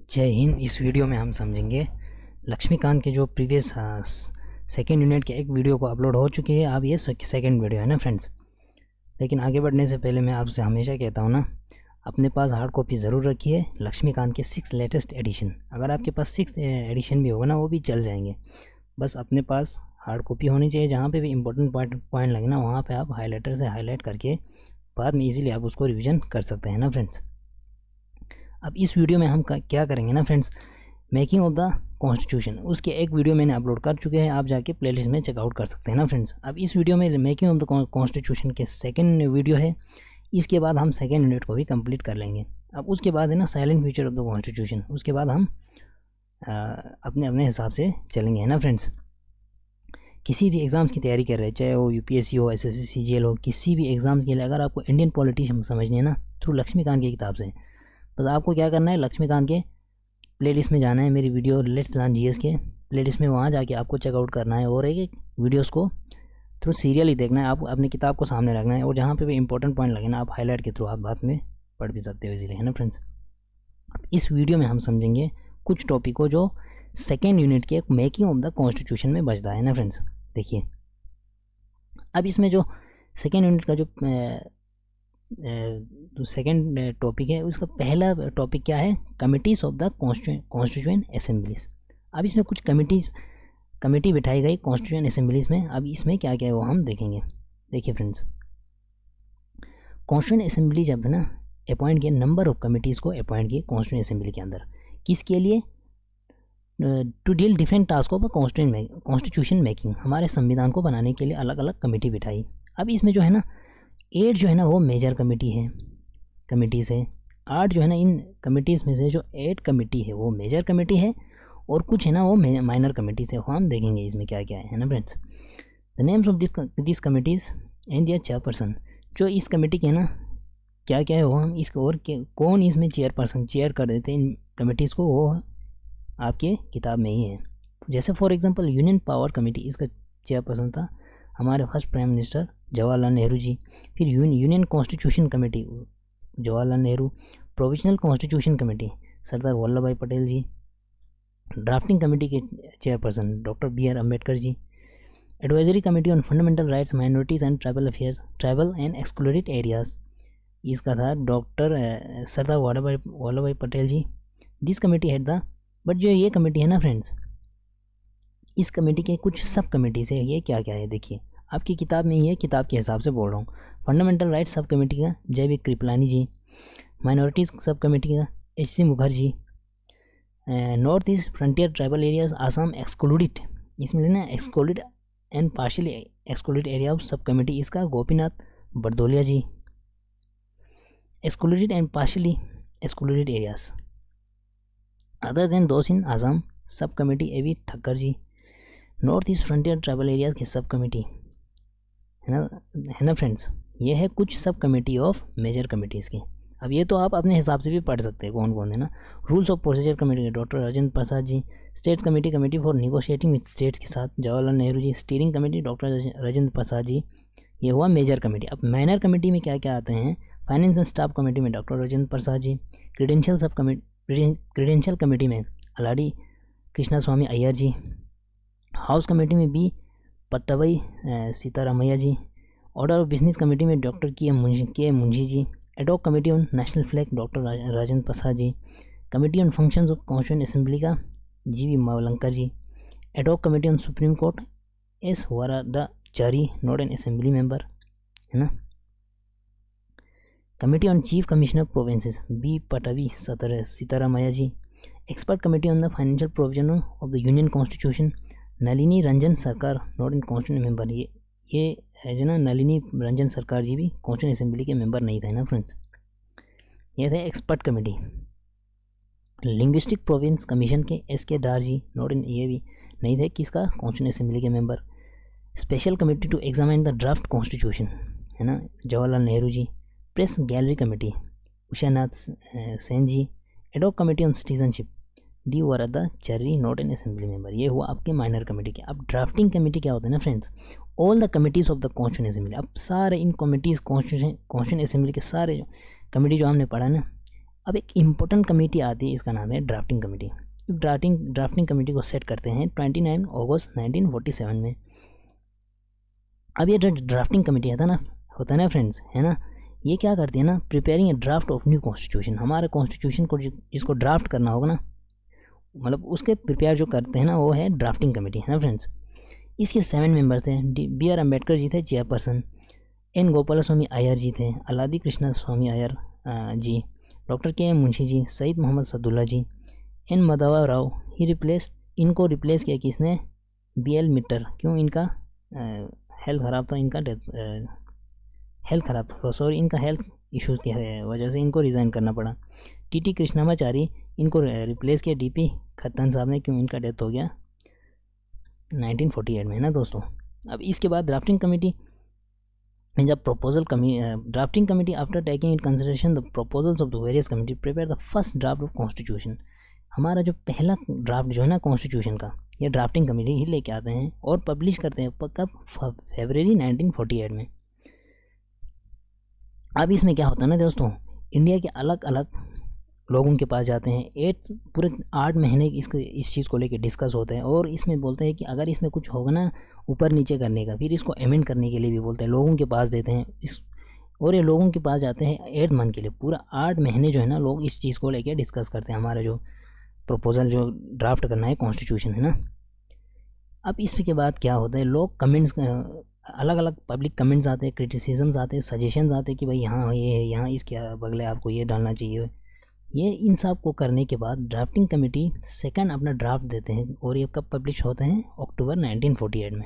जय हिंद। इस वीडियो में हम समझेंगे लक्ष्मीकांत के जो प्रीवियस सेकेंड यूनिट के एक वीडियो को अपलोड हो चुकी है। अब ये सेकेंड वीडियो है ना फ्रेंड्स। लेकिन आगे बढ़ने से पहले मैं आपसे हमेशा कहता हूँ ना, अपने पास हार्ड कॉपी ज़रूर रखिए लक्ष्मीकांत के 6 लेटेस्ट एडिशन। अगर आपके पास 6 एडिशन भी होगा ना, वो भी चल जाएंगे। बस अपने पास हार्ड कॉपी होनी चाहिए। जहाँ पे भी इंपॉर्टेंट पॉइंट लगे ना, वहाँ पे आप हाईलाइटर से हाईलाइट करके बाद में इजीली आप उसको रिवीजन कर सकते हैं ना फ्रेंड्स। अब इस वीडियो में हम क्या करेंगे ना friends, making of the constitution, उसके एक वीडियो मैंने अपलोड कर चुके हैं, आप जाके प्लेलिस्ट में चेकआउट कर सकते हैं ना फ्रेंड्स। अब इस वीडियो में मेकिंग ऑफ द कॉन्स्टिट्यूशन के सेकंड वीडियो है। इसके बाद हम सेकंड यूनिट को भी कंप्लीट कर लेंगे। अब उसके बाद है ना silent future of the constitution. उसके बाद हम अपने अपने हिसाब से चलेंगे, है ना फ्रेंड्स। किसी भी एग्ज़ाम्स की तैयारी कर रहे हैं, चाहे वो यूपीएससी हो, एसएससी, सीजीएल हो, किसी भी एग्ज़ाम्स के लिए अगर आपको इंडियन पॉलिटी समझनी है ना, थ्रू लक्ष्मीकांत की किताब से, बस आपको क्या करना है, लक्ष्मीकांत के प्लेलिस्ट में जाना है। मेरी वीडियो लेट्स लर्न जीएस के प्लेलिस्ट में वहाँ जाके आपको चेकआउट करना है और एक वीडियोस को थ्रू सीरियल ही देखना है। आप अपनी किताब को सामने रखना है और जहाँ पे भी इंपॉर्टेंट पॉइंट लगे ना, आप हाईलाइट के थ्रू आप बाद में पढ़ भी सकते हो इजीली, है ना फ्रेंड्स। इस वीडियो में हम समझेंगे कुछ टॉपिक को जो सेकेंड यूनिट के मेकिंग ऑफ द कॉन्स्टिट्यूशन में बचता है ना फ्रेंड्स। देखिए, अब इसमें जो सेकेंड यूनिट का जो सेकेंड टॉपिक है, उसका पहला टॉपिक क्या है, committees of the constituent assemblies. अब इसमें कुछ कमेटी बिठाई गई कॉन्स्टिट्यूएंट असेंबलीज में। अब इसमें क्या क्या है वो हम देखेंगे। देखिए फ्रेंड्स, कॉन्स्टिट्यूएंट असेंबली जब है ना अपॉइंट किए, नंबर ऑफ कमिटीज़ को अपॉइंट किए कॉन्स्टिट्यूएंट असेंबली के अंदर, किसके लिए, to deal different task of constitution making, हमारे संविधान को बनाने के लिए अलग अलग कमेटी बिठाई। अब इसमें जो है ना 8 जो है ना वो मेजर कमिटीज़ है। 8 जो है ना, इन कमिटीज़ में से जो 8 कमेटी है वो मेजर कमेटी है और कुछ है ना वो माइनर कमेटीज़ है। हम देखेंगे इसमें क्या क्या है ना friends. The names of this committees and their chairperson, जो इस कमेटी के है ना क्या क्या है वो हम इसको, और कौन इसमें चेयर कर देते हैं इन कमिटीज़ को, वो आपके किताब में ही है। जैसे for example union power committee, इसका चेयरपर्सन था हमारे first prime minister Jawaharlal Nehru ji. फिर union constitution committee Jawaharlal Nehru. Provisional constitution committee Sardar Vallabhbhai Patel ji. Drafting committee के chairperson doctor BR Ambedkar ji. Advisory committee on fundamental rights, minorities and tribal affairs, tribal and excluded areas, इसका था doctor Sardar Vallabhbhai Patel ji. This committee head the, but जो ये committee है ना friends, इस committee के कुछ सब कमेटीज है। ये क्या क्या है देखिए, आपकी किताब में ही है, किताब के हिसाब से बोल रहा हूँ। फंडामेंटल राइट्स सब कमेटी का J B Kripalani ji. Minorities sub committee का HC Mukherjee. North east frontier tribal areas Assam excluded, इसमें ना excluded and partially excluded area of sub committee, इसका Gopinath Bardoloi ji. Excluded and partially excluded areas other than those in Assam sub committee AV Thakkar ji. North east frontier tribal areas की sub committee है ना friends. ये है कुछ sub committee of major committees की। अब ये तो आप अपने हिसाब से भी पढ़ सकते हैं कौन कौन है ना। रूल्स ऑफ प्रोसीजर कमेटी के doctor Rajendra Prasad ji. States committee for negotiating with states के साथ Jawaharlal Nehru ji. Steering committee doctor Rajendra Prasad ji. ये हुआ मेजर कमेटी। अब माइनर कमेटी में क्या क्या आते हैं, फाइनेंस एंड स्टाफ कमेटी में doctor Rajendra Prasad ji. Credential committee में Alladi Krishnaswami Ayyar ji. House committee में B Pattabhi Sitaramayya ji. Order of business committee में doctor K Munshi ji. Ad hoc committee on national flag doctor Rajendra Prasad ji. Committee on functions of constituent assembly का GV Mavalankar ji. Ad hoc committee on supreme court S Varadachari, not an assembly member, है ना। Committee on chief commissioner provinces B Pattabhi Sitaramayya ji. Expert committee on the financial provision of the union constitution Nalini Ranjan Sarkar, not in constituent member. ये है जो ना नलिनी रंजन सरकार जी भी constituent assembly के member नहीं थे ना फ्रेंड्स। ये थे expert committee. Linguistic province commission के SK Dar ji, not in, ये भी नहीं थे किसका, कॉन्स्टिट्यूएंट असेंबली के member. Special committee to examine the draft constitution, है ना, Jawaharlal Nehru ji. Press gallery committee Ushanath Sen ji. Ad hoc committee on citizenship D Varadachari, not an assembly member. ये हुआ आपके माइनर कमेटी के। अब ड्राफ्टिंग कमेटी क्या होता है ना friends, all the committees of the constituent assembly. अब सारे इन कमिटीज़ कॉन्स्टिट्यूएंट असेंबली के सारे जो कमेटी जो हमने पढ़ा ना, अब एक इम्पोर्टेंट कमेटी आती है, इसका नाम है ड्राफ्टिंग कमेटी। ड्राफ्टिंग कमेटी को सेट करते हैं 29 अगस्त 1947 में। अब ये जो ड्राफ्टिंग कमेटी होता है ना फ्रेंड्स, है ना, ये क्या करती है ना, preparing A draft of new constitution. हमारे कॉन्स्टिट्यूशन को जिसको ड्राफ्ट करना होगा ना, मतलब उसके प्रिपेयर जो करते हैं ना, वो है ड्राफ्टिंग कमेटी, है ना फ्रेंड्स। इसके 7 मेंबर्स थे। बी आर अम्बेडकर जी थे चेयरपर्सन, एन गोपाल स्वामी अय्यर जी थे, अलादी कृष्णा स्वामी अय्यर जी, डॉक्टर के एम मुंशी जी, सईद मोहम्मद सदुल्ला जी, एन माधव राव। इनको रिप्लेस किया किसने, बी एल मिट्टर। क्यों, इनका हेल्थ ख़राब था, इनका इनका हेल्थ इश्यूज़ की वजह से इनको रिज़ाइन करना पड़ा। टी टी कृष्णामाचारी, इनको रिप्लेस किया डी पी खत्तन साहब ने, क्यों, इनका डेथ हो गया 1948 में, है ना दोस्तों। अब इसके बाद ड्राफ्टिंग कमेटी जब drafting committee after taking in consideration the proposals of the various committee prepare the first draft of constitution. हमारा जो पहला ड्राफ्ट जो है ना कॉन्स्टिट्यूशन का, ये ड्राफ्टिंग कमेटी ही लेके आते हैं और पब्लिश करते हैं कब, फरवरी 1948 में। अब इसमें क्या होता है ना दोस्तों, इंडिया के अलग अलग लोगों के पास जाते हैं, पूरे 8 महीने इस चीज़ को लेके डिस्कस होते हैं और इसमें बोलते हैं कि अगर इसमें कुछ होगा ना ऊपर नीचे करने का, फिर इसको अमेंड करने के लिए भी बोलते हैं, लोगों के पास देते हैं और ये लोगों के पास जाते हैं 8 मंथ के लिए। पूरा 8 महीने जो है ना लोग इस चीज़ को लेके डिस्कस करते हैं, हमारा जो प्रपोजल जो ड्राफ्ट करना है कॉन्स्टिट्यूशन, है ना। अब इसके बाद क्या होता है, लोग कमेंट्स, अलग अलग पब्लिक कमेंट्स आते हैं, क्रिटिसिज्म्स आते हैं, सजेशंस आते हैं कि भाई यहाँ ये है, यहाँ इसके बगले आपको ये डालना चाहिए। ये इन सब को करने के बाद ड्राफ्टिंग कमेटी सेकंड अपना ड्राफ्ट देते हैं और ये कब पब्लिश होते हैं, अक्टूबर 1948 में,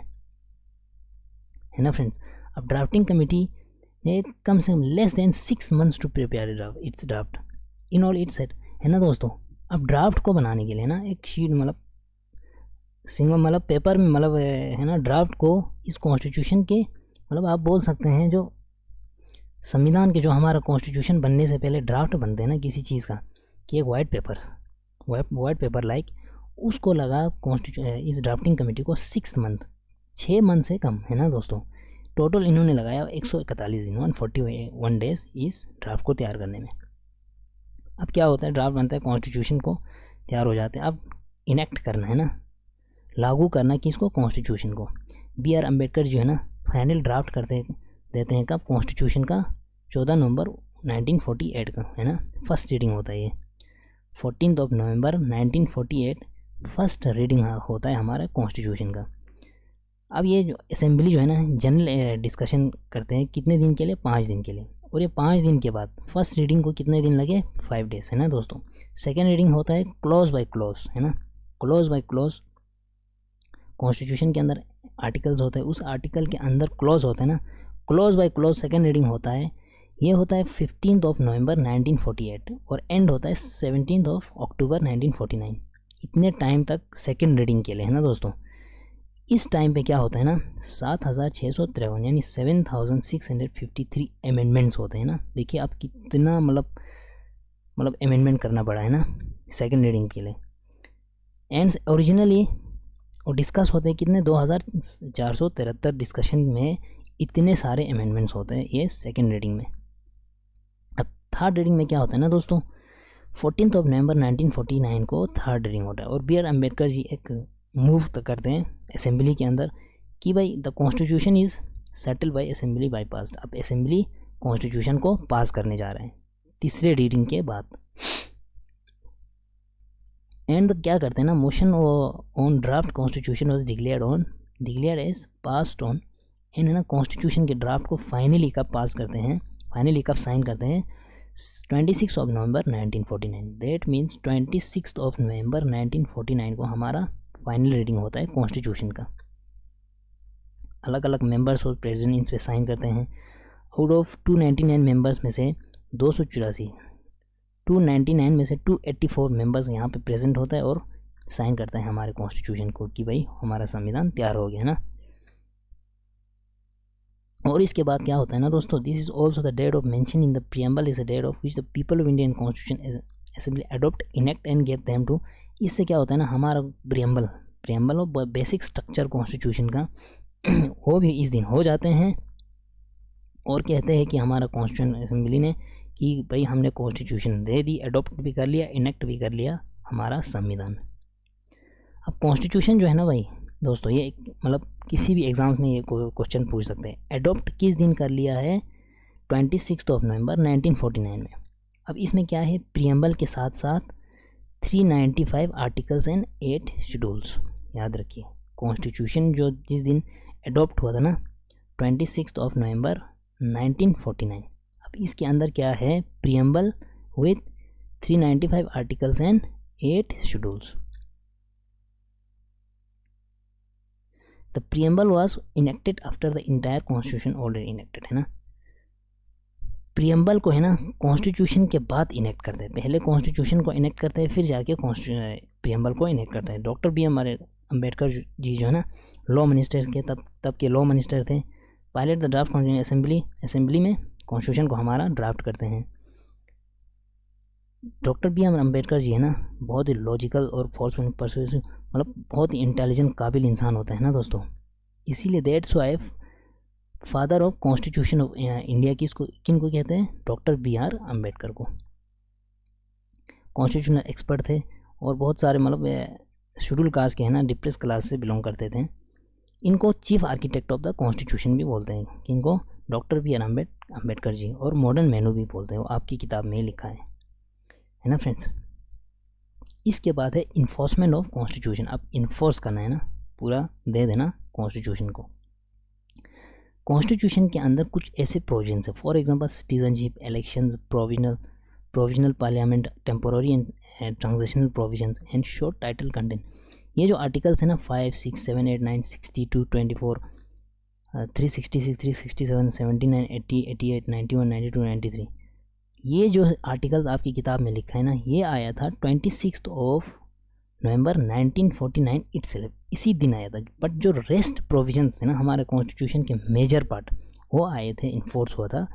है ना फ्रेंड्स। अब ड्राफ्टिंग कमेटी ने कम से कम less than 6 months to prepare its draft in all its set, है ना दोस्तों। अब ड्राफ्ट को बनाने के लिए ना एक शीट, मतलब पेपर में, मतलब है ना, ड्राफ्ट को इस कॉन्स्टिट्यूशन के, मतलब आप बोल सकते हैं जो संविधान के, जो हमारा कॉन्स्टिट्यूशन बनने से पहले ड्राफ्ट बनते हैं ना किसी चीज़ का, कि एक वाइट पेपर लाइक, उसको लगा इस ड्राफ्टिंग कमेटी को 6 मंथ से कम, है ना दोस्तों। टोटल इन्होंने लगाया 141 दिन, 141 डेज इस ड्राफ्ट को तैयार करने में। अब क्या होता है, ड्राफ्ट बनता है, कॉन्स्टिट्यूशन को तैयार हो जाते हैं। अब इनेक्ट करना है ना, लागू करना किसको, कॉन्स्टिट्यूशन को। बी आर अम्बेडकर जो है ना फाइनल ड्राफ्ट देते हैं कब, कॉन्स्टिट्यूशन का 14 नवंबर 1948 का, है ना। फर्स्ट रीडिंग होता है ये 14 नवंबर 1948 फर्स्ट रीडिंग होता है हमारा कॉन्स्टिट्यूशन का। अब ये जो असेंबली जो है ना जनरल डिस्कशन करते हैं कितने दिन के लिए, 5 दिन के लिए। और ये 5 दिन के बाद फर्स्ट रीडिंग को कितने दिन लगे, 5 डेज, है ना दोस्तों। सेकेंड रीडिंग होता है क्लॉज बाय क्लॉज, है ना, क्लॉज बाय क्लॉज। कॉन्स्टिट्यूशन के अंदर आर्टिकल्स होते हैं, उस आर्टिकल के अंदर क्लॉज होता है ना, clause by clause second reading होता है। ये होता है 15 नवंबर 1948 और एंड होता है 17 अक्टूबर 1949। इतने टाइम तक सेकेंड रीडिंग के लिए, है ना दोस्तों। इस टाइम पे क्या होता है ना, 7653 यानी 7653 अमेंडमेंट्स होते हैं ना। देखिए आप कितना मतलब अमेंडमेंट करना पड़ा है ना सेकेंड रीडिंग के लिए। एंड ओरिजिनली और डिस्कस होते हैं कितने, 2473 डिस्कशन में इतने सारे अमेंडमेंट्स होते हैं ये सेकेंड रीडिंग में। अब थर्ड रीडिंग में क्या होता है ना दोस्तों, 14 नवंबर 1949 को थर्ड रीडिंग होता है और बी आर अम्बेडकर जी एक मूव करते हैं असेंबली के अंदर कि भाई the constitution is settle by assembly by pass. अब असेंबली कॉन्स्टिट्यूशन को पास करने जा रहे हैं तीसरे रीडिंग के बाद। एंड क्या करते हैं ना, motion on draft constitution was declared as passed on. And है ना, कॉन्स्टिट्यूशन के ड्राफ्ट को फाइनली कब पास करते हैं, फाइनली कब साइन करते हैं, 26 नवंबर 1949। दैट मीन्स 26 नवंबर 1949 को हमारा फाइनल रीडिंग होता है कॉन्स्टिट्यूशन का। अलग अलग मेंबर्स और प्रेसिडेंट इस पर साइन करते हैं। आउट ऑफ 299 मेंबर्स में से 299 में से 284 मेंबर्स यहाँ पे प्रेजेंट होता है और साइन करता है हमारे कॉन्स्टिट्यूशन को कि भाई हमारा संविधान तैयार हो गया, है ना। और इसके बाद क्या होता है ना दोस्तों, this is also the date of mention in the preamble is the date of which the people of Indian constitution assembly adopt enact and gave them to. इससे क्या होता है ना, हमारा प्रीएम्बल और बेसिक स्ट्रक्चर कॉन्स्टिट्यूशन का वो भी इस दिन हो जाते हैं और कहते हैं कि हमारा कॉन्स्टिट्यूशन असेंबली ने कि भाई हमने कॉन्स्टिट्यूशन दे दी, अडॉप्ट भी कर लिया, इनेक्ट भी कर लिया हमारा संविधान। अब कॉन्स्टिट्यूशन जो है ना भाई दोस्तों, ये मतलब किसी भी एग्ज़ाम्स में ये क्वेश्चन पूछ सकते हैं, अडॉप्ट किस दिन कर लिया है, 26 नवंबर 1949 में। अब इसमें क्या है, प्रियम्बल के साथ साथ 395 आर्टिकल्स एंड 8 शेड्यूल्स। याद रखिए, कॉन्स्टिट्यूशन जो जिस दिन अडॉप्ट हुआ था ना 26 नवंबर 1949। अब इसके अंदर क्या है, preamble with 395 articles and 8 schedules. The preamble was enacted after the entire constitution already enacted, है ना। प्रियम्बल को है ना कॉन्स्टिट्यूशन के बाद इनेक्ट करते हैं, पहले कॉन्स्टिट्यूशन को इनेक्ट करते हैं फिर जाके प्रियम्बल को इनेक्ट करते हैं। डॉक्टर BR अम्बेडकर जी जो है ना लॉ मिनिस्टर के तब के लॉ मिनिस्टर थे। Pilot the draft constitution assembly में कॉन्स्टिट्यूशन को हमारा ड्राफ्ट करते हैं। डॉक्टर BR अम्बेडकर जी है ना बहुत ही लॉजिकल और फोर्सफुल परसुएसिव, मतलब बहुत ही इंटेलिजेंट काबिल इंसान होता है ना दोस्तों। इसीलिए that's why father of constitution of India किन को कहते हैं, डॉक्टर BR अम्बेडकर को। कॉन्स्टिट्यूशनल एक्सपर्ट थे और बहुत सारे मतलब शेड्यूल कास्ट के है ना डिप्रेस क्लास से बिलोंग करते थे। इनको chief architect of the constitution भी बोलते हैं, किनको, डॉक्टर BR अम्बेडकर जी, और मॉडर्न मेनू भी बोलते हैं, वो आपकी किताब में लिखा है ना फ्रेंड्स। इसके बाद है इन्फोर्समेंट ऑफ कॉन्स्टिट्यूशन। अब इन्फोर्स करना है ना, पूरा दे देना कॉन्स्टिट्यूशन को। कॉन्स्टिट्यूशन के अंदर कुछ ऐसे प्रोविजंस है, for example citizenship, elections, provisional parliament, temporary and transitional provisions and short title content. ये जो आर्टिकल्स है ना 5, 6, 7, 8, 9, 62, 24, 366, 367, 79, 80, 88, 91, 92, 93, ये जो आर्टिकल्स आपकी किताब में लिखा है ना, ये आया था 26 नवंबर 1949 इटसेल्फ, इसी दिन आया था। बट जो रेस्ट प्रोविजंस थे ना हमारे कॉन्स्टिट्यूशन के मेजर पार्ट, वो आए थे, इन्फोर्स हुआ था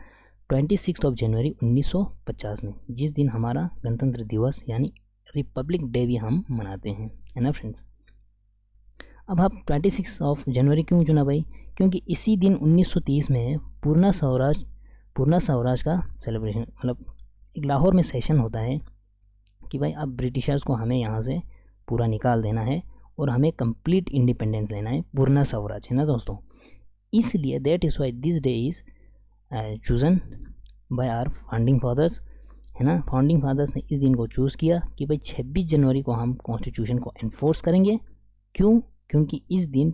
26 जनवरी 1950 में, जिस दिन हमारा गणतंत्र दिवस यानी रिपब्लिक डे भी हम मनाते हैं, है ना फ्रेंड्स। अब आप 26 जनवरी क्यों चुना भाई, क्योंकि इसी दिन 1930 में पूर्णा स्वराज का सेलिब्रेशन, मतलब एक लाहौर में सेशन होता है कि भाई अब ब्रिटिशर्स को हमें यहाँ से पूरा निकाल देना है और हमें कंप्लीट इंडिपेंडेंस लेना है, पूर्णा स्वराज, है ना दोस्तों। इसलिए that is why this day is chosen by our founding fathers, है ना। फाउंडिंग फादर्स ने इस दिन को चूज़ किया कि भाई 26 जनवरी को हम कॉन्स्टिट्यूशन को एनफोर्स करेंगे। क्यों, क्योंकि इस दिन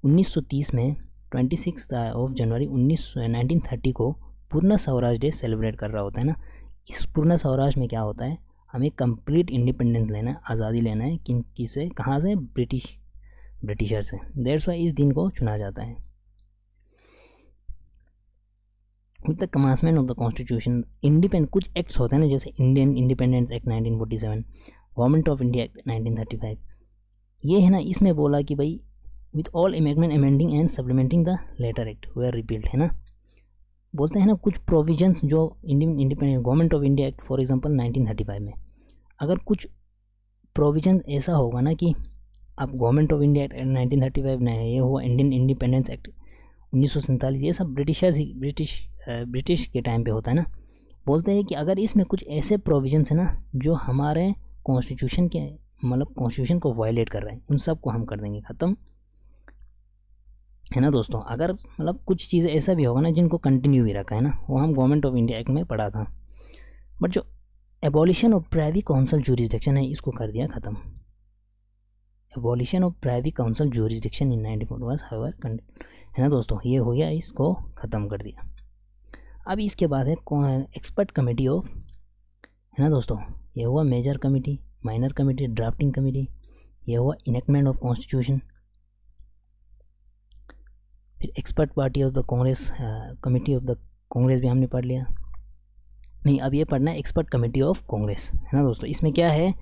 1930 में 26 जनवरी 1930 को पूर्णा स्वराज डे सेलिब्रेट कर रहा होता है ना। इस पूर्णा स्वराज में क्या होता है, हमें कंप्लीट इंडिपेंडेंस लेना है, आज़ादी लेना है, किससे, कहाँ से, ब्रिटिशर से। दैट्स वाई इस दिन को चुना जाता है। With the commencement of the constitution कुछ एक्ट्स होते हैं ना, जैसे Indian independence act 1947, government of India act 1935, ये है ना, इसमें बोला कि भाई with all amendment amending and supplementing the latter act were repealed, है ना। बोलते हैं ना कुछ प्रोविजंस जो independent government of India act for example 1935 में, अगर कुछ प्रोविजन ऐसा होगा ना कि अब गवर्नमेंट ऑफ इंडिया एक्ट 1935 में ये हुआ, इंडियन इंडिपेंडेंस एक्ट 1947, ये सब ब्रिटिश के टाइम पे होता है ना। बोलते हैं कि अगर इसमें कुछ ऐसे प्रोविजंस है ना जो हमारे कॉन्स्टिट्यूशन के मतलब कॉन्स्टिट्यूशन को वायलेट कर रहे हैं, उन सब को हम कर देंगे ख़त्म, है ना दोस्तों। अगर मतलब कुछ चीज़ें ऐसा भी होगा ना जिनको कंटिन्यू भी रखा है ना, वो हम गवर्नमेंट ऑफ इंडिया एक्ट में पढ़ा था। बट जो एबॉलिशन ऑफ प्राइवी काउंसिल जूरिसडिक्शन है, इसको कर दिया ख़त्म। Abolition of privy council जूरिसडिक्शन in 1940 was however, है ना दोस्तों, ये हो गया, इसको ख़त्म कर दिया। अब इसके बाद है एक्सपर्ट कमेटी ऑफ, है ना दोस्तों, ये हुआ major committee, minor committee, drafting committee, ये हुआ इनेक्टमेंट ऑफ कॉन्स्टिट्यूशन। फिर expert party of the Congress, committee of the Congress भी हमने पढ़ लिया। नहीं, अब ये पढ़ना है एक्सपर्ट कमेटी ऑफ कांग्रेस, है ना दोस्तों। इसमें क्या है,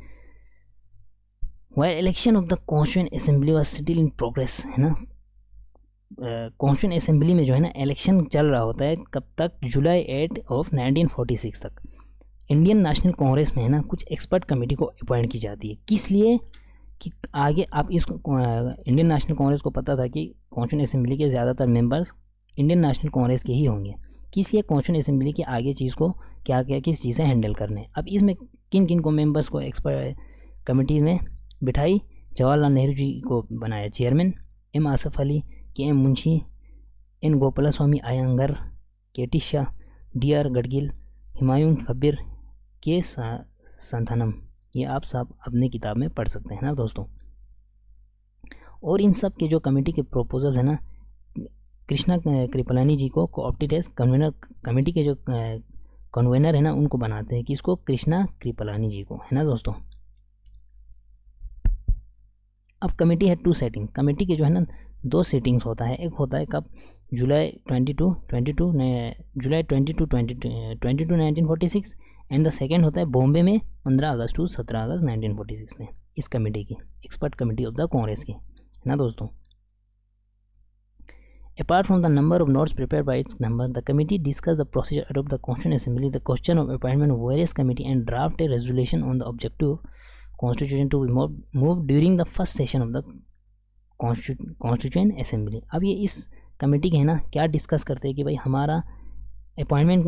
while election of the constituent assembly was still in progress, है ना। कॉन्स्टिट्यूएंट असेंबली में जो है ना इलेक्शन चल रहा होता है, कब तक, जुलाई 8 ऑफ 1946 तक। इंडियन नेशनल कांग्रेस में है ना कुछ एक्सपर्ट कमेटी को अपॉइंट की जाती है, किस लिए, कि आगे आप इसको इंडियन नेशनल कांग्रेस को पता था कि कॉन्स्टिट्यूएंट असेंबली के ज़्यादातर मेंबर्स इंडियन नेशनल कांग्रेस के ही होंगे, किस लिए कॉन्स्टिट्यूंट असेंबली के आगे चीज़ को क्या क्या किस चीज़ से हैंडल करने। अब इसमें किन किन को मेंबर्स को एक्सपर्ट कमेटी में बिठाई, जवाहरलाल नेहरू जी को बनाया चेयरमैन, एम आसफ अली, के एम मुंशी, एन गोपालस्वामी अयंगर, के T Shah, D R Gadgil, Humayun Kabir, के संथानम। ये आप सब अपने किताब में पढ़ सकते हैं ना दोस्तों। और इन सब के जो कमेटी के प्रपोजल्स है ना, कृष्णा कृपलानी जी को कोऑप्टेड एज कन्वेनर, कमेटी के जो कन्वेनर है ना उनको बनाते हैं, किसको, कृष्णा कृपलानी जी को, है ना दोस्तों। अब कमेटी है 2 सेटिंग, कमेटी के जो है ना 2 सीटिंग्स होता है। एक होता है कब, जुलाई 22 1946 एंड द सेकेंड होता है बॉम्बे में 15 अगस्त टू 17 अगस्त 1946 में, इस कमेटी की, expert committee of the Congress की, है ना दोस्तों। Apart from the number of notes prepared by its member, the committee discussed the procedure adopted the Constituent Assembly, the question of appointment of various committee, and draft a resolution on the objective constitution to be moved during the first session of the Constituent Assembly। अब ये इस committee के है ना क्या discuss करते हैं कि भाई हमारा अपॉइंटमेंट,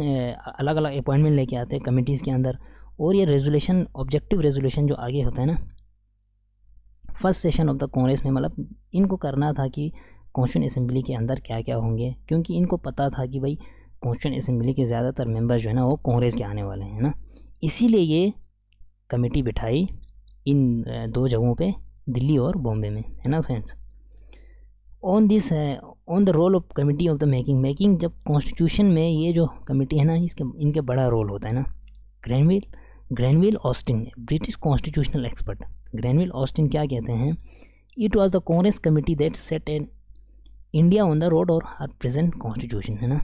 अलग अलग अपॉइंटमेंट लेके आते हैं कमिटीज़ के अंदर, और ये रेजोल्यूशन, ऑब्जेक्टिव रेजोल्यूशन जो आगे होता है ना first session of the Congress में, मतलब इनको करना था कि कॉन्स्टिट्यूंट असेंबली के अंदर क्या क्या होंगे, क्योंकि इनको पता था कि भाई कॉन्स्टिट्यूंट असेंबली के ज़्यादातर मेंबर जो है ना वो कांग्रेस के आने वाले हैं ना, इसीलिए ये कमेटी बिठाई इन 2 जगहों पे, दिल्ली और बॉम्बे में, है ना friends. On this on the role of committee of the making, जब कॉन्स्टिट्यूशन में ये जो कमेटी है ना इनके बड़ा रोल होता है ना। Granville Austin, British constitutional expert, Granville Austin क्या कहते हैं, it was the Congress committee that set an India on the road और हर प्रेजेंट कॉन्स्टिट्यूशन, है ना।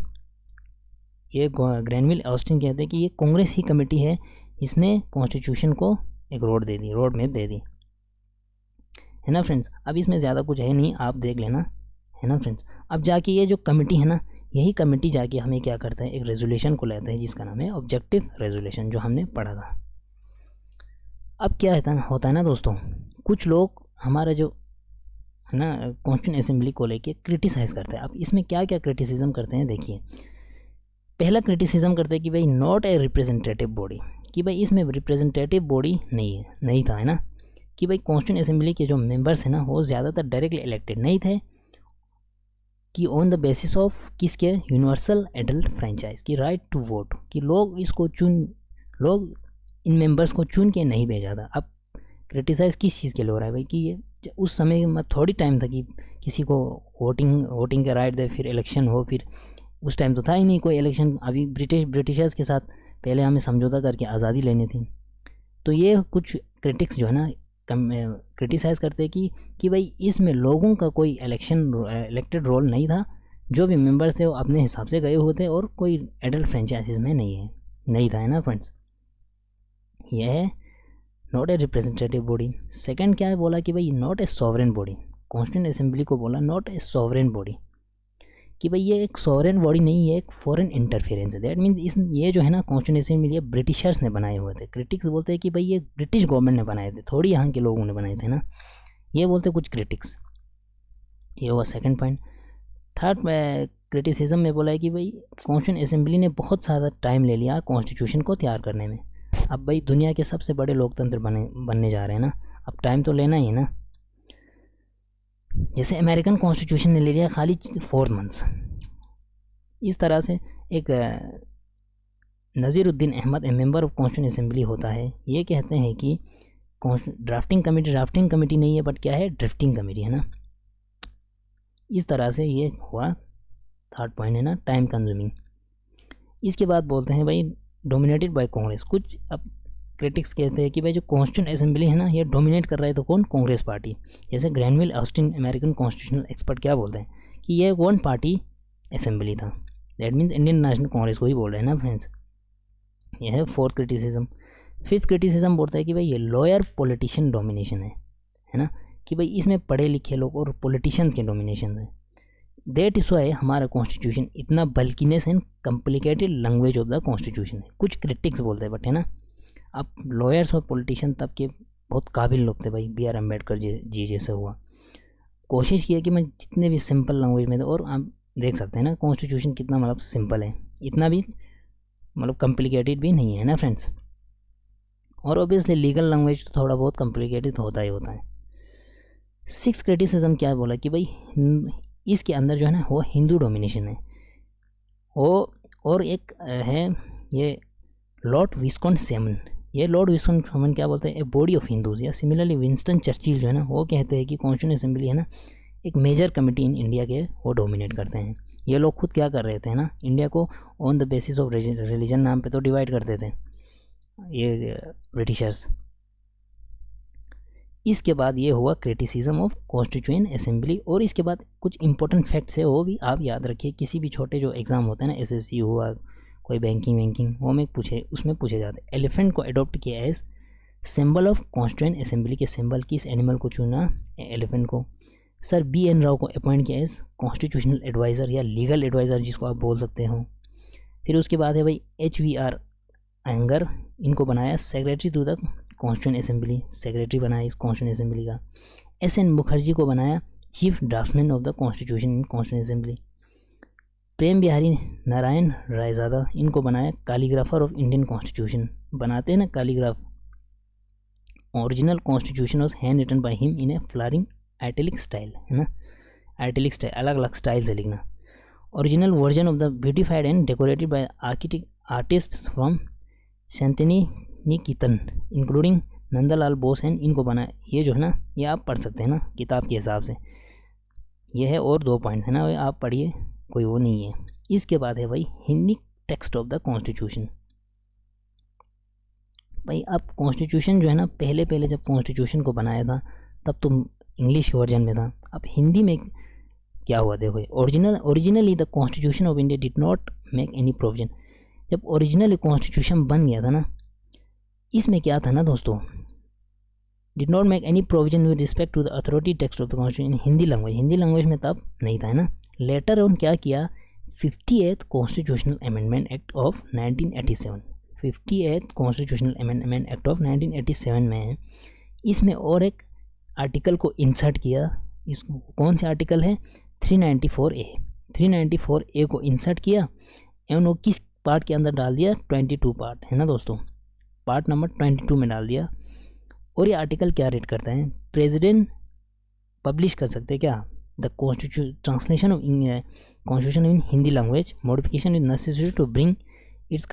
ये ग्रैनविल ऑस्टिन कहते हैं कि ये कांग्रेस ही कमेटी है जिसने कॉन्स्टिट्यूशन को एक रोड दे दी, रोड मैप दे दी, है ना फ्रेंड्स। अब इसमें ज़्यादा कुछ है नहीं, आप देख लेना, है ना फ्रेंड्स। अब जाके ये जो कमेटी है ना, यही कमेटी जाके हमें क्या करता है, एक रेजोल्यूशन को लेता है जिसका नाम है ऑब्जेक्टिव रेजोल्यूशन, जो हमने पढ़ा था। अब क्या होता है ना दोस्तों, कुछ लोग हमारा जो है ना कॉन्स्टिट्यूंट असेंबली को लेके क्रिटिसाइज़ करते हैं। अब इसमें क्या क्या क्रिटिसिज्म करते हैं देखिए। पहला क्रिटिसिज्म करते हैं कि भाई नॉट ए रिप्रेजेंटेटिव बॉडी, कि भाई इसमें रिप्रेजेंटेटिव बॉडी नहीं था, है ना, कि भाई कॉन्स्टिट्यूंट असेंबली के जो मेंबर्स हैं ना वो ज़्यादातर डायरेक्टली इलेक्टेड नहीं थे, कि ऑन द बेसिस ऑफ किसके, यूनिवर्सल एडल्ट फ्रेंचाइज की राइट टू वोट, कि लोग इन मेंबर्स को चुन के नहीं भेजा था। अब क्रिटिसाइज़ किस चीज़ के लिए हो रहा है भाई, कि ये उस समय में थोड़ी टाइम था कि किसी को वोटिंग का राइट दे, फिर इलेक्शन हो, फिर उस टाइम तो था ही नहीं कोई इलेक्शन। अभी ब्रिटिशर्स के साथ पहले हमें समझौता करके आज़ादी लेनी थी। तो ये कुछ क्रिटिक्स जो है ना क्रिटिसाइज़ करते हैं कि भाई इसमें लोगों का कोई इलेक्टेड रोल नहीं था, जो भी मेंबर्स थे वो अपने हिसाब से गए हुए थे, और कोई एडल्ट फ्रेंचाइजीज में नहीं था, है ना फ्रेंड्स। यह है not a representative body. Second क्या है बोला कि भाई not a sovereign body, constituent assembly को बोला नॉट ए सॉवरेन बॉडी, कि भाई ये एक सॉवरेन बॉडी नहीं है, एक फॉरेन इंटरफेरेंस है। दैट मीन्स ये जो है ना कॉन्स्टिट्यूंट असेंबली ये ब्रिटिशर्स ने बनाए हुए थे। क्रिटिक्स बोलते हैं कि भाई ये ब्रिटिश गवर्नमेंट ने बनाए थे, थोड़ी यहाँ के लोगों ने बनाए थे ना, ये बोलते कुछ क्रिटिक्स। ये हुआ सेकंड पॉइंट। थर्ड क्रिटिसिज्म में बोला है कि भाई कॉन्स्टिट्यूंट असेंबली ने बहुत सारा टाइम ले लिया कॉन्स्टिट्यूशन को तैयार करने में। अब भाई दुनिया के सबसे बड़े लोकतंत्र बनने जा रहे हैं ना, अब टाइम तो लेना ही है ना। जैसे अमेरिकन कॉन्स्टिट्यूशन ने ले लिया खाली 4 मंथ्स। इस तरह से एक Nazeeruddin Ahmed a member of constituent assembly होता है, ये कहते हैं कि ड्राफ्टिंग कमेटी नहीं है बट क्या है, ड्रिफ्टिंग कमेटी, है ना। इस तरह से ये हुआ थर्ड पॉइंट, है ना, टाइम कंज्यूमिंग। इसके बाद बोलते हैं भाई डोमिनेटेड बाय कांग्रेस। कुछ अब क्रिटिक्स कहते हैं कि भाई जो कॉन्स्टिट्यूंट असेंबली है ना ये डोमिनेट कर रहा है तो कौन, कांग्रेस पार्टी। जैसे Granville Austin American constitutional expert क्या बोलते हैं कि ये 1 पार्टी असेंबली था। That means Indian national Congress को ही बोल रहे हैं ना फ्रेंड्स। यह है फोर्थ क्रिटिसिज्म। फिफ्थ क्रिटिसिज्म बोलता है कि भाई ये लॉयर पॉलिटिशियन डोमिनेशन है ना, कि भाई इसमें पढ़े लिखे लोग और पॉलिटिशियंस के डोमिनेशन है। दैट इज वाई हमारा कॉन्स्टिट्यूशन इतना bulkiness and complicated language of the constitution है, कुछ क्रिटिक्स बोलते हैं बट, है ना। अब लॉयर्स और पॉलिटिशियन तब के बहुत काबिल लोग थे भाई, BR अम्बेडकर जी जैसे हुआ। कोशिश की है कि मैं जितने भी सिंपल लैंग्वेज में, और देख सकते हैं ना कॉन्स्टिट्यूशन कितना मतलब सिंपल है, इतना भी मतलब कॉम्प्लिकेटेड भी नहीं है ना फ्रेंड्स। और ऑब्वियसली लीगल लैंग्वेज तो थोड़ा बहुत कॉम्प्लिकेटेड होता ही होता है। सिक्स क्रिटिसिज्म क्या बोला कि भाई इसके अंदर जो है ना वो हिंदू डोमिनेशन है। वो और एक है ये लॉर्ड विस्कॉन सेमन, ये लॉर्ड विस्कॉन सेमन क्या बोलते हैं, ए बॉडी ऑफ हिंदूज। या सिमिलरली विंस्टन चर्चिल जो है ना वो कहते हैं कि कॉन्स्टिट्यूशन असेंबली है ना एक मेजर कमेटी इन इंडिया के वो डोमिनेट करते हैं। ये लोग खुद क्या कर रहे थे ना, इंडिया को on the basis of religion नाम पे तो डिवाइड करते थे ये ब्रिटिशर्स। इसके बाद ये हुआ क्रिटिसिज्म ऑफ कॉन्स्टिट्यूएंट असेंबली। और इसके बाद कुछ इंपॉर्टेंट फैक्ट्स है वो भी आप याद रखिए, किसी भी छोटे जो एग्ज़ाम होते हैं ना, एसएससी हुआ, कोई बैंकिंग वो में उसमें पूछे जाते हैं। एलिफेंट को अडॉप्ट किया as symbol of constituent assembly के सिंबल किस एनिमल को चुना, एलिफेंट को। सर BN राव को अपॉइंट किया एज कॉन्स्टिट्यूशनल एडवाइज़र या लीगल एडवाइज़र जिसको आप बोल सकते हो। फिर उसके बाद है भाई HVR अयंगर, इनको बनाया secretary to the constituent assembly, secretary बनाया इस कॉन्स्टिट्यूएंट असेंबली का। SN मुखर्जी को बनाया chief draftsman of the constitution in constituent assembly. Prem Behari Narain Raizada, इनको बनाया कैलीग्राफर ऑफ इंडियन कॉन्स्टिट्यूशन, बनाते हैं ना calligraph. Original constitution was hand written by him in a flowing italic style, है ना, आइटैलिक स्टाइल, अलग अलग स्टाइल से लिखना। Original version of the beautified and decorated bye artists from Shantiniketan including Nandalal Bose and, इनको बनाया। ये जो है ना ये आप पढ़ सकते हैं ना किताब के हिसाब से, ये है और 2 पॉइंट्स है ना, आप पढ़िए, कोई वो नहीं है। इसके बाद है भाई Hindi text of the constitution. भाई अब कॉन्स्टिट्यूशन जो है ना पहले जब कॉन्स्टिट्यूशन को बनाया था तब तो इंग्लिश वर्जन में था, अब हिंदी में क्या हुआ देखो। Originally the constitution of India did not make any provision. जब ओरिजिनली कॉन्स्टिट्यूशन बन गया था ना, इसमें क्या था ना दोस्तों, did not make any provision with respect to the authority text of the constitution in Hindi language में तब नहीं था, है ना। लेटर ऑन क्या किया, 58th constitutional amendment act of 1987, 58th constitutional amendment act of 1987 में है, इसमें और एक आर्टिकल को इंसर्ट किया। इस कौन से आर्टिकल है, 394A, 394A को इंसर्ट किया एवं वो किस पार्ट के अंदर डाल दिया, 22 पार्ट, है ना दोस्तों, पार्ट नंबर 22 में डाल दिया। और ये आर्टिकल क्या रेट करता है, प्रेसिडेंट पब्लिश कर सकते हैं क्या, the constitution translation of constitution in Hindi language, modification is necessary to bring its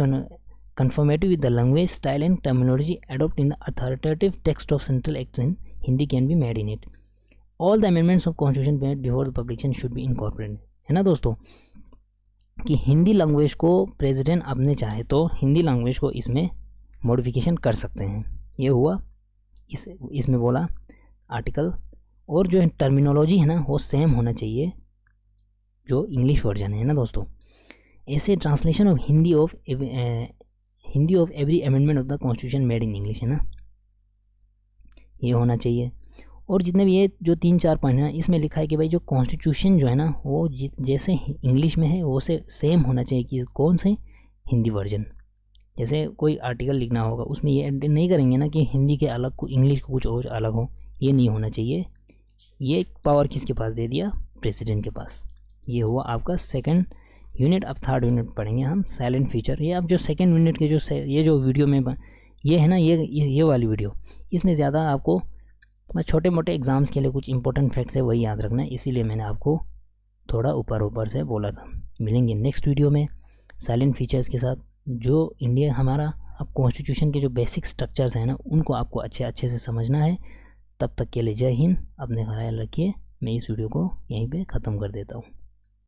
conformity with the language, style and terminology adopted in the authoritative text of central acts in Hindi can be made in it. All the amendments of constitution made before the publication should be incorporated, है ना दोस्तों, कि Hindi language को president अपने चाहे तो Hindi language को इसमें मॉडिफिकेशन कर सकते हैं। ये हुआ इसमें बोला आर्टिकल। और जो टर्मिनोलॉजी है ना वो सेम होना चाहिए जो इंग्लिश वर्जन है ना दोस्तों। ऐसे translation of Hindi of every amendment of the constitution made in English, है ना, ये होना चाहिए। और जितने भी ये जो 3-4 पॉइंट है ना, इसमें लिखा है कि भाई जो कॉन्स्टिट्यूशन जो है ना वो जैसे इंग्लिश में है वो से सेम होना चाहिए, कि कौन से हिंदी वर्जन। जैसे कोई आर्टिकल लिखना होगा उसमें ये नहीं करेंगे ना कि हिंदी के अलग को इंग्लिश को कुछ और अलग हो, ये नहीं होना चाहिए। ये पावर किसके पास दे दिया, प्रेसिडेंट के पास। ये हुआ आपका सेकंड यूनिट। अब थर्ड यूनिट पढ़ेंगे हम साइलेंट फीचर। ये अब जो सेकंड यूनिट के ये जो वीडियो में ये है ना ये वाली वीडियो, इसमें ज़्यादा आपको मैं छोटे मोटे एग्ज़ाम्स के लिए कुछ इंपॉर्टेंट फैक्ट्स है वही याद रखना है, इसीलिए मैंने आपको थोड़ा ऊपर से बोला था। मिलेंगे नेक्स्ट वीडियो में साइलेंट फीचर्स के साथ। जो इंडिया हमारा अब कॉन्स्टिट्यूशन के जो बेसिक स्ट्रक्चर्स हैं ना उनको आपको अच्छे से समझना है। तब तक के लिए जय हिंद, अपने ख्याल रखिए। मैं इस वीडियो को यहीं पे ख़त्म कर देता हूँ।